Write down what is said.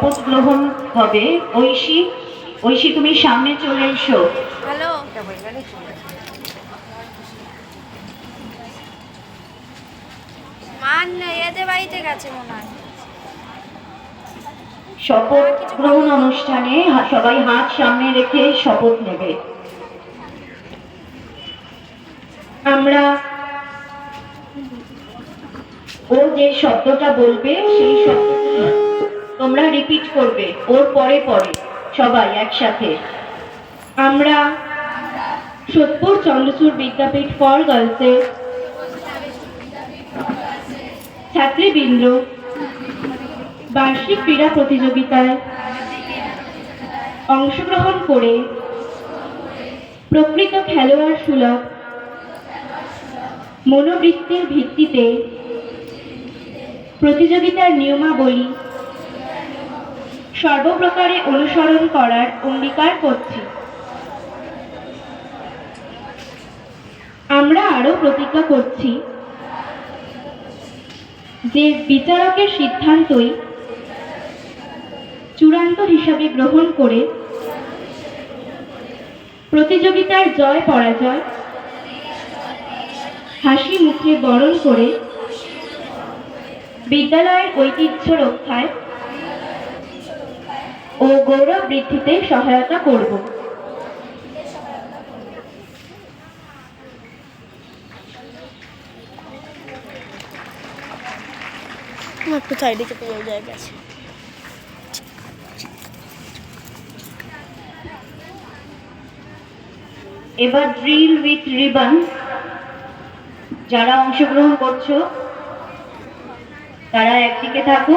শপথ গ্রহণ হবে। ঐশী, ঐশী তুমি সামনে চলে এসো। হ্যালো, মান এদের বাড়িতে গেছে মনে হয়। শপথ গ্রহণ অনুষ্ঠানে সবাই হাত সামনে রেখে শপথ নেবে। আমরা ও যে শব্দটা বলবে সেই শব্দটি তোমরা রিপিট করবে ওর পরে পরে সবাই একসাথে। আমরা সোদপুর চন্দ্রচূড় বিদ্যাপীঠ ফর গার্লসের ছাত্রীবৃন্দ বার্ষিক ক্রীড়া প্রতিযোগিতায় অংশগ্রহণ করে প্রকৃত খেলোয়াড় সুলভ মনোবৃত্তির ভিত্তিতে প্রতিযোগিতার নিয়মাবলী সর্বপ্রকারে অনুসরণ করার অঙ্গীকার করছি। আমরা আরও প্রতিজ্ঞা করছি যে বিচারকের সিদ্ধান্তই চূড়ান্ত হিসাবে গ্রহণ করে প্রতিযোগিতার জয় পরাজয় হাসি মুখে বরণ করে বিদ্যালয়ের ঐতিহ্য রক্ষায় ও গৌরব বৃদ্ধিতে সহায়তা করব। একটু সাইডে চেপে যাওয়া যায় গেছে। এবার ড্রিল উইথ রিবন। যারা অংশগ্রহণ করছো তারা একদিকে থাকো।